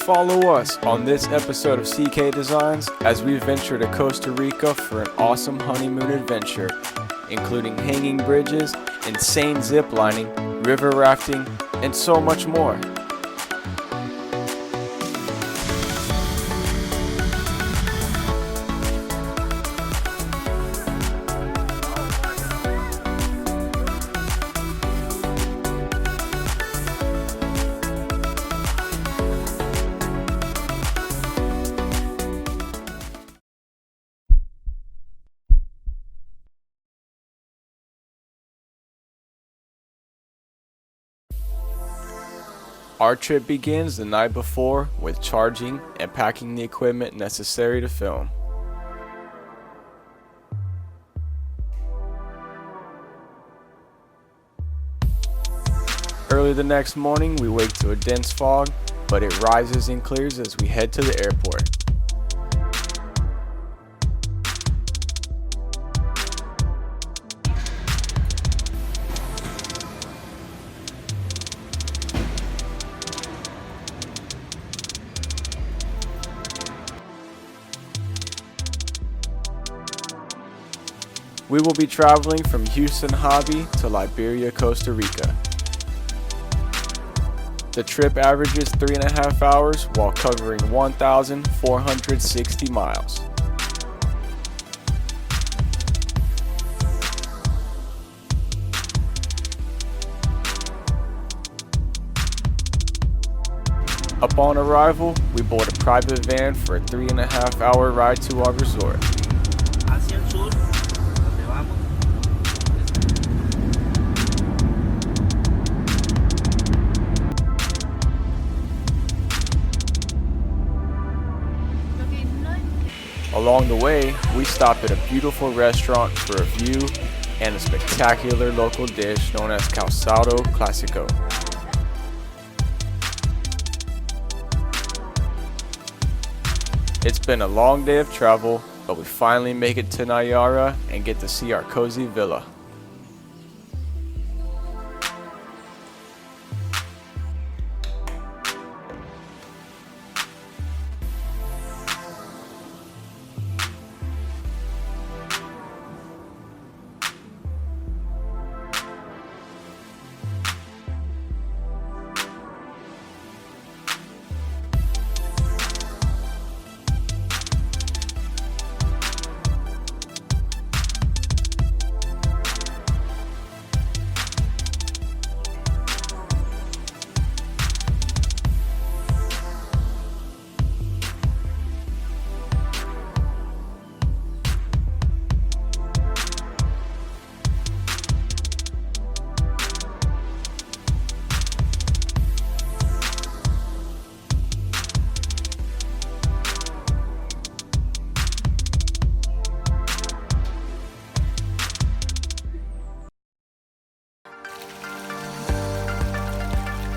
follow us on this episode of CK Designs as we venture to Costa Rica for an awesome honeymoon adventure, including hanging bridges, insane zip lining, river rafting, and so much more. Our trip begins the night before with charging and packing the equipment necessary to film. Early the next morning, we wake to a dense fog, but it rises and clears as we head to the airport. We will be traveling from Houston Hobby to Liberia, Costa Rica. The trip averages 3.5 hours while covering 1,460 miles. Upon arrival, we board a private van for a 3.5-hour ride to our resort. Hacia el sur, donde vamos. Along the way, we stop at a beautiful restaurant for a view and a spectacular local dish known as calzado clásico. It's been a long day of travel, but we finally make it to Nayara and get to see our cozy villa.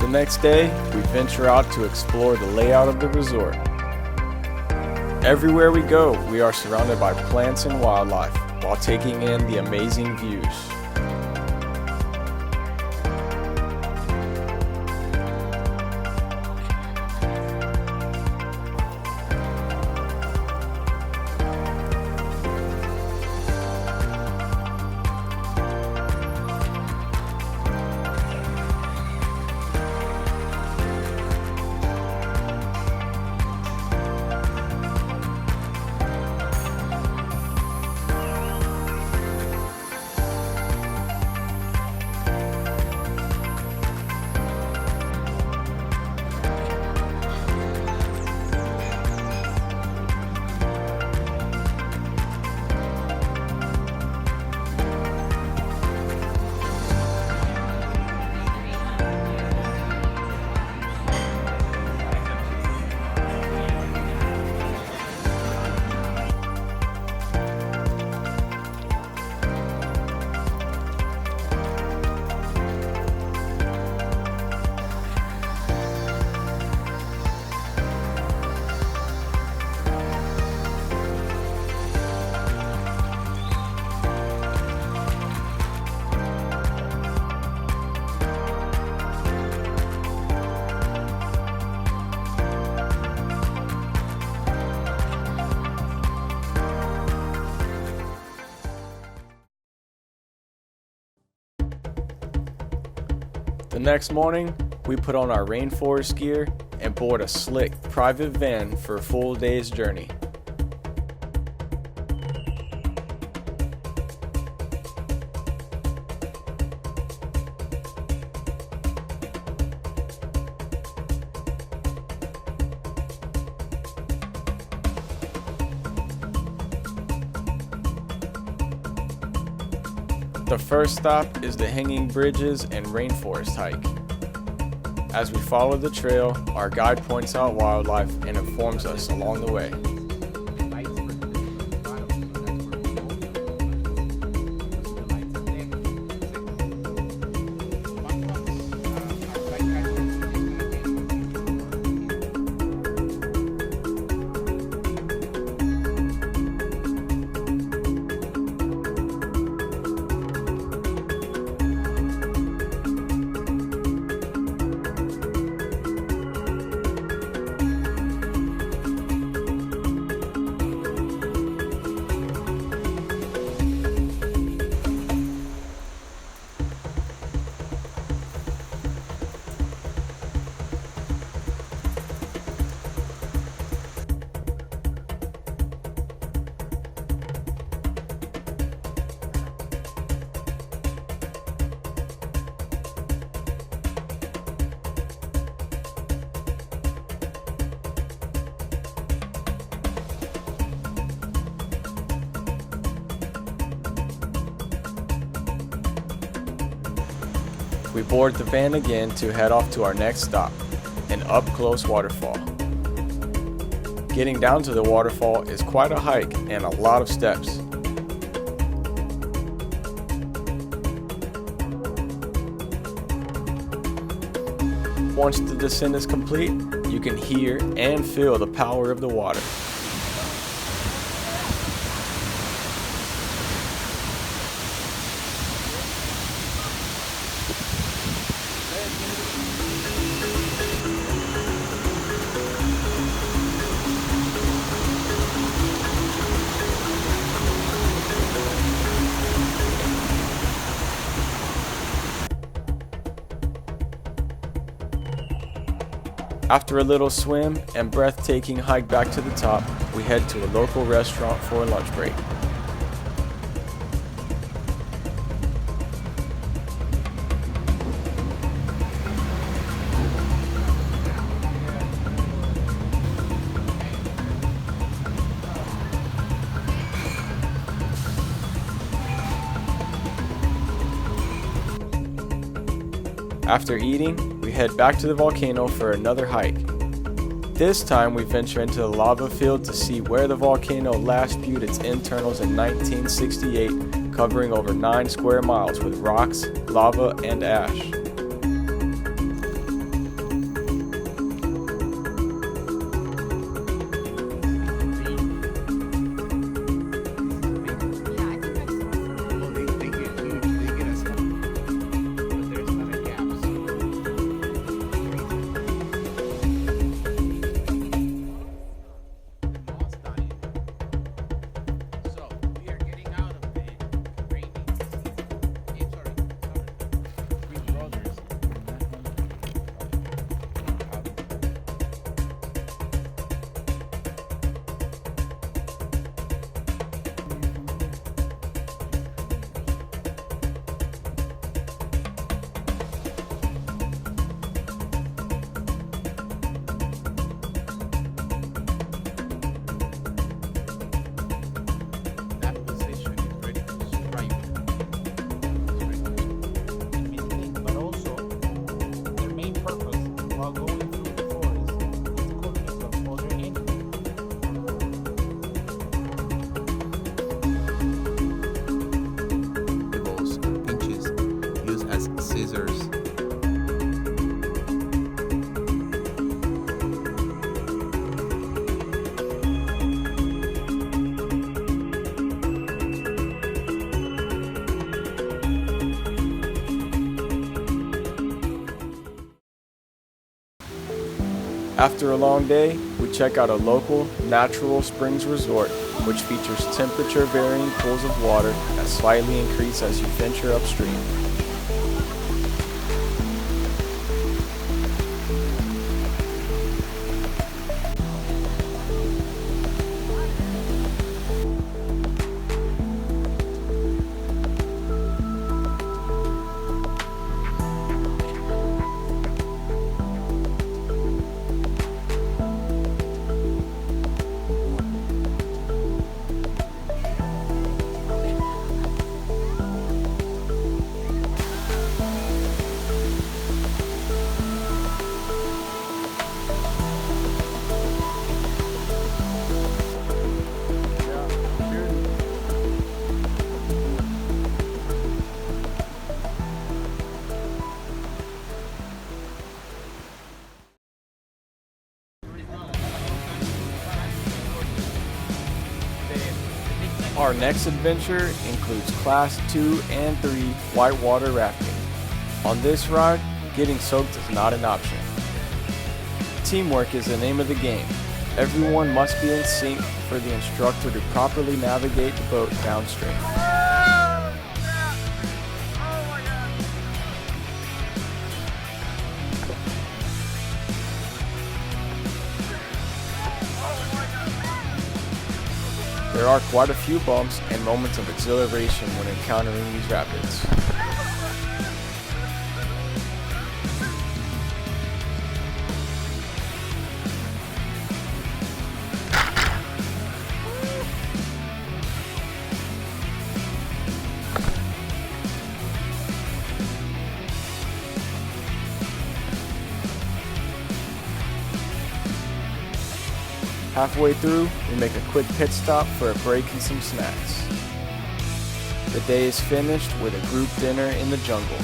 The next day, we venture out to explore the layout of the resort. Everywhere we go, we are surrounded by plants and wildlife while taking in the amazing views. The next morning, we put on our rainforest gear and board a slick private van for a full day's journey. The first stop is the Hanging Bridges and Rainforest Hike. As we follow the trail, our guide points out wildlife and informs us along the way. We board the van again to head off to our next stop, an up-close waterfall. Getting down to the waterfall is quite a hike and a lot of steps. Once the descent is complete, you can hear and feel the power of the water. After a little swim and breathtaking hike back to the top, we head to a local restaurant for a lunch break. After eating, we head back to the volcano for another hike. This time we venture into the lava field to see where the volcano last spewed its internals in 1968, covering over 9 square miles with rocks, lava, and ash. After a long day, we check out a local natural springs resort, which features temperature-varying pools of water that slightly increase as you venture upstream. Our next adventure includes Class 2 and 3 whitewater rafting. On this ride, getting soaked is not an option. Teamwork is the name of the game. Everyone must be in sync for the instructor to properly navigate the boat downstream. There are quite a few bumps and moments of exhilaration when encountering these rapids. Halfway through, we make a quick pit stop for a break and some snacks. The day is finished with a group dinner in the jungle.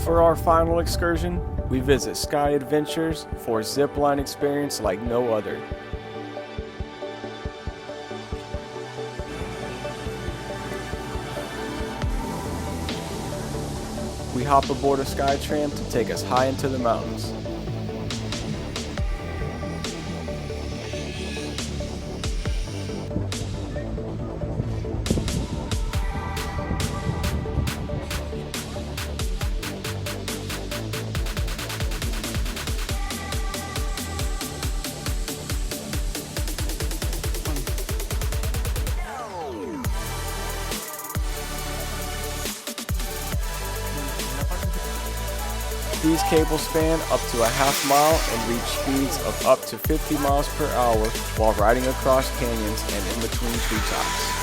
For our final excursion, we visit Sky Adventures for a zipline experience like no other. We hop aboard a Skytram to take us high into the mountains. These cables span up to a half mile and reach speeds of up to 50 miles per hour while riding across canyons and in between treetops.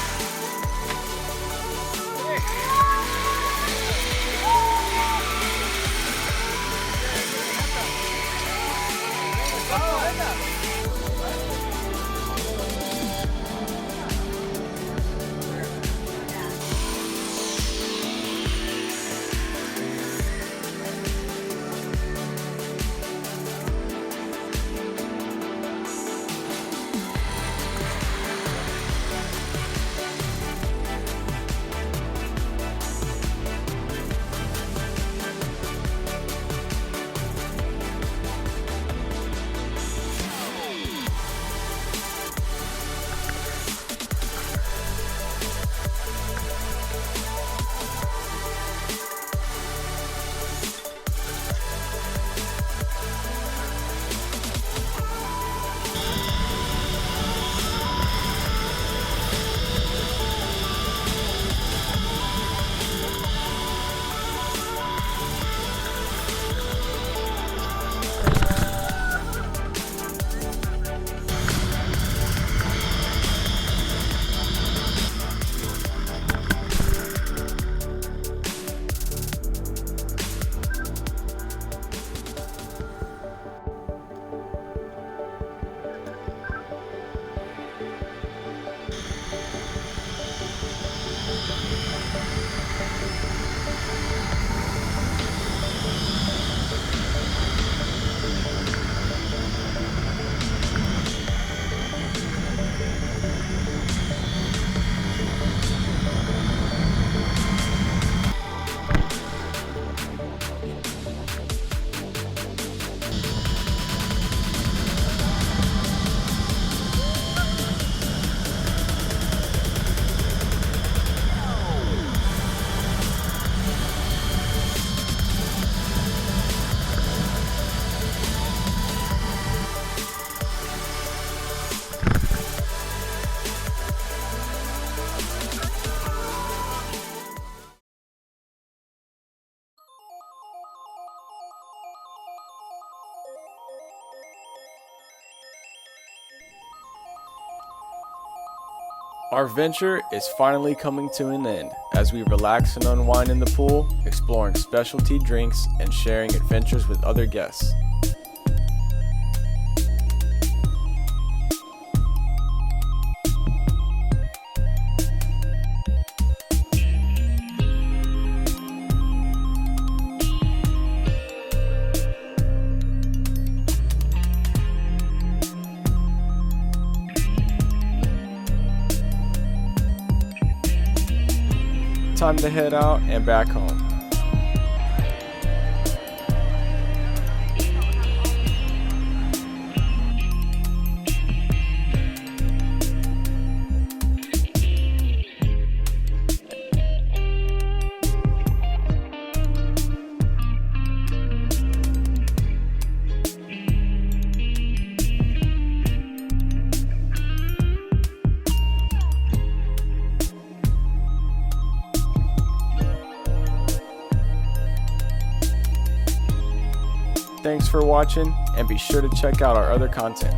Our venture is finally coming to an end as we relax and unwind in the pool, exploring specialty drinks and sharing adventures with other guests. time to head out and back home. Thanks for watching, and be sure to check out our other content.